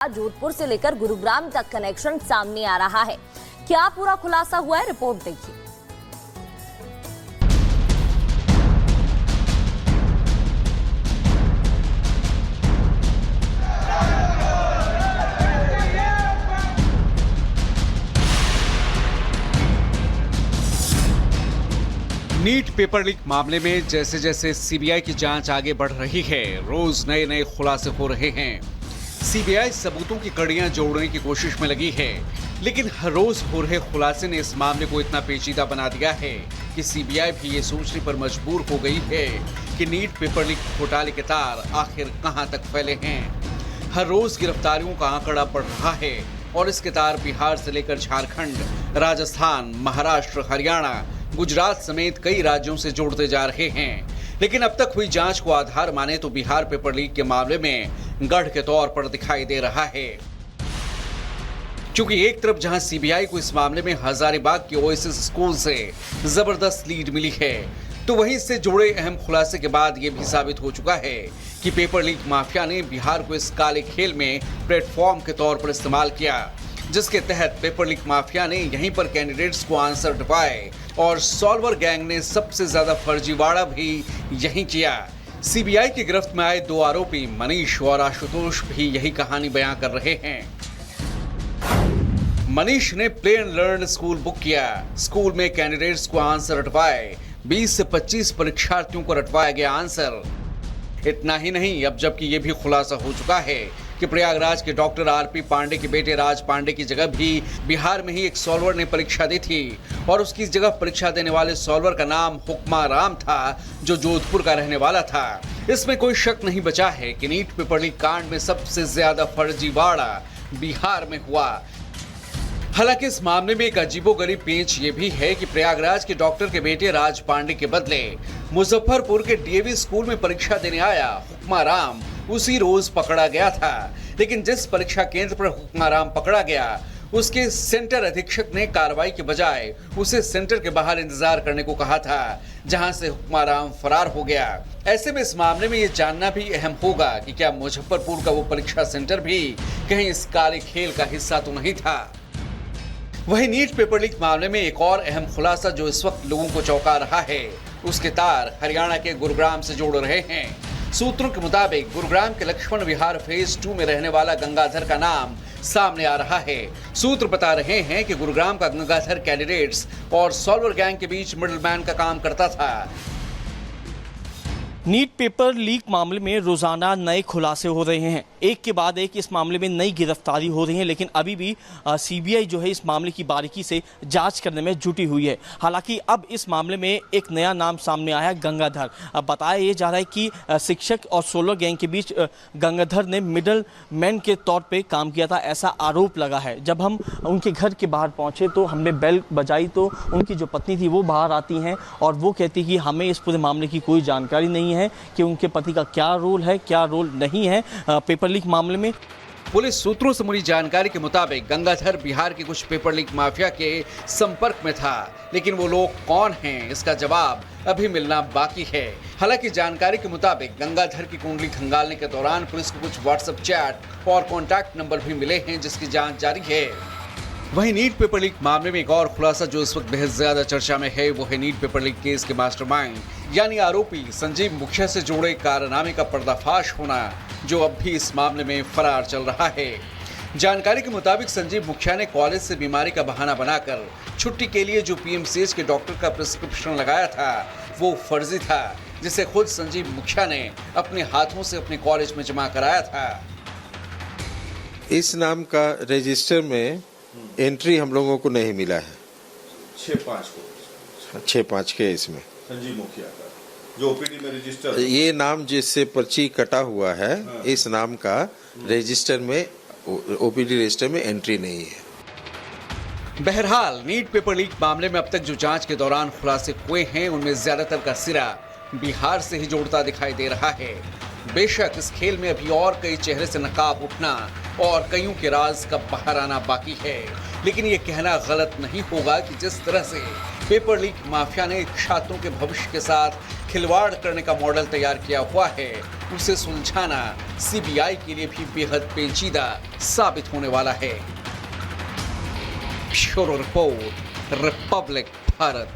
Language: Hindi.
जोधपुर से लेकर गुरुग्राम तक कनेक्शन सामने आ रहा है। क्या पूरा खुलासा हुआ है, रिपोर्ट देखिए। नीट पेपर लीक मामले में जैसे जैसे सीबीआई की जांच आगे बढ़ रही है, रोज नए नए खुलासे हो रहे हैं। सीबीआई सबूतों की कड़ियां जोड़ने की कोशिश में लगी है, लेकिन हर रोज हो रहे खुलासे ने इस मामले को इतना पेचीदा बना दिया है कि सीबीआई भी ये सोचने पर मजबूर हो गई है कि नीट पेपर लीक घोटाले के तार आखिर कहां तक फैले हैं। हर रोज गिरफ्तारियों का आंकड़ा बढ़ रहा है और इसके तार बिहार से लेकर झारखंड, राजस्थान, महाराष्ट्र, हरियाणा, गुजरात समेत कई राज्यों से जोड़ते जा रहे हैं। लेकिन अब तक हुई जांच को आधार माने तो बिहार पेपर लीक के मामले में गढ़ के तौर पर दिखाई दे रहा है। क्योंकि एक तरफ जहां सीबीआई को इस मामले में हजारीबाग के ओएसिस स्कूल से जबरदस्त लीड मिली है, तो वहीं इससे जुड़े अहम खुलासे के बाद यह भी साबित हो चुका है कि पेपर लीक माफिया ने बिहार को इस काले खेल में प्लेटफॉर्म के तौर पर इस्तेमाल किया, जिसके तहत पेपर लीक माफिया ने यहीं पर कैंडिडेट्स को आंसर ढुपाए और सॉल्वर गैंग ने सबसे ज्यादा फर्जीवाड़ा भी यहीं किया। सीबीआई की गिरफ्त में आए दो आरोपी मनीष और आशुतोष भी यही कहानी बयां कर रहे हैं। मनीष ने play and learn school book किया, स्कूल में कैंडिडेट्स को आंसर रटवाए, 20 से 25 परीक्षार्थियों को रटवाया गया आंसर। इतना ही नहीं, अब जबकि ये भी खुलासा हो चुका है कि प्रयागराज के डॉक्टर आरपी पांडे के बेटे राज पांडे की जगह भी बिहार में ही एक सॉल्वर ने परीक्षा दी थी और उसकी जगह परीक्षा देने वाले सॉल्वर का नाम हुक्मा राम था, जो जोधपुर का रहने वाला था। इसमें कोई शक नहीं बचा है कि नीट पेपर लीक कांड में सबसे ज्यादा फर्जीवाड़ा बिहार में हुआ। हालांकि इस मामले में एक अजीबोगरीब पेंच ये भी है कि प्रयागराज के डॉक्टर के बेटे राज पांडे के बदले मुजफ्फरपुर के डीएवी स्कूल में परीक्षा देने आया हुक्मा राम उसी रोज पकड़ा गया था। लेकिन जिस परीक्षा केंद्र पर हुक्मा राम पकड़ा गया, उसके सेंटर अधीक्षक ने कार्रवाई के बजाय उसे सेंटर के बाहर इंतजार करने को कहा था, जहां से हुक्मा राम फरार हो गया। ऐसे में इस मामले में ये जानना भी अहम होगा कि क्या मुजफ्फरपुर का वो परीक्षा सेंटर भी कहीं इस काले खेल का हिस्सा तो नहीं था। वहीं नीट पेपर लीक मामले में एक और अहम खुलासा जो इस वक्त लोगों को चौंका रहा है, उसके तार हरियाणा के गुरुग्राम से जोड़ रहे हैं। सूत्रों के मुताबिक गुरुग्राम के लक्ष्मण विहार फेज 2 में रहने वाला गंगाधर का नाम सामने आ रहा है। सूत्र बता रहे हैं कि गुरुग्राम का गंगाधर कैंडिडेट्स और सॉल्वर गैंग के बीच मिडलमैन का काम करता था। नीट पेपर लीक मामले में रोजाना नए खुलासे हो रहे हैं, एक के बाद एक इस मामले में नई गिरफ्तारी हो रही है, लेकिन अभी भी सीबीआई जो है इस मामले की बारीकी से जांच करने में जुटी हुई है। हालांकि अब इस मामले में एक नया नाम सामने आया है, गंगाधर। अब बताया ये जा रहा है कि शिक्षक और सोलर गैंग के बीच गंगाधर ने मिडल मैन के तौर पर काम किया था, ऐसा आरोप लगा है। जब हम उनके घर के बाहर पहुंचे तो हमने बेल बजाई तो उनकी जो पत्नी थी वो बाहर आती हैं और वो कहती कि हमें इस पूरे मामले की कोई जानकारी नहीं है कि उनके पति का क्या रोल है, क्या रोल नहीं है पेपर लीक मामले में। पुलिस सूत्रों से मिली जानकारी के मुताबिक गंगाधर बिहार के कुछ पेपर लीक माफिया के संपर्क में था, लेकिन वो लोग कौन हैं, इसका जवाब अभी मिलना बाकी है। हालांकि जानकारी के मुताबिक गंगाधर की कुंडली खंगालने के दौरान पुलिस को कुछ व्हाट्सएप चैट और कॉन्टैक्ट नंबर भी मिले हैं, जिसकी जांच जारी है। वहीं नीट पेपर लीक मामले में एक और खुलासा जो इस वक्त बेहद ज्यादा चर्चा में है, वो है नीट पेपर लीक केस के मास्टरमाइंड यानी आरोपी संजीव मुखिया से जुड़े कारनामे का पर्दाफाश होना, जो अब भी इस मामले में फरार चल रहा है। जानकारी के मुताबिक संजीव मुखिया ने कॉलेज से बीमारी का बहाना बनाकर छुट्टी के लिए जो पीएमसीएच के डॉक्टर का प्रिस्क्रिप्शन लगाया था, वो फर्जी था, जिसे खुद संजीव मुखिया ने अपने हाथों से अपने कॉलेज में जमा कराया था। इस नाम का रजिस्टर में एंट्री हम लोगों को नहीं मिला है। 6-5 के इसमें संजीव मुखिया का जो ओपीडी में रजिस्टर, ये नाम जिससे पर्ची कटा हुआ है, इस नाम का रजिस्टर में ओपीडी रजिस्टर में एंट्री नहीं है। बहरहाल नीट पेपर लीक मामले में अब तक जो जांच के दौरान खुलासे हुए हैं, उनमें ज्यादातर का सिरा बिहार से ही जोड़ता दिखाई दे रहा है। बेशक इस खेल में अभी और कई चेहरे से नकाब उठना और कईयों के राज का बाहर आना बाकी है, लेकिन ये कहना गलत नहीं होगा कि जिस तरह से पेपर लीक माफिया ने छात्रों के भविष्य के साथ खिलवाड़ करने का मॉडल तैयार किया हुआ है, उसे सुलझाना सीबीआई के लिए भी बेहद पेचीदा साबित होने वाला है। Bureau report, Republic Bharat.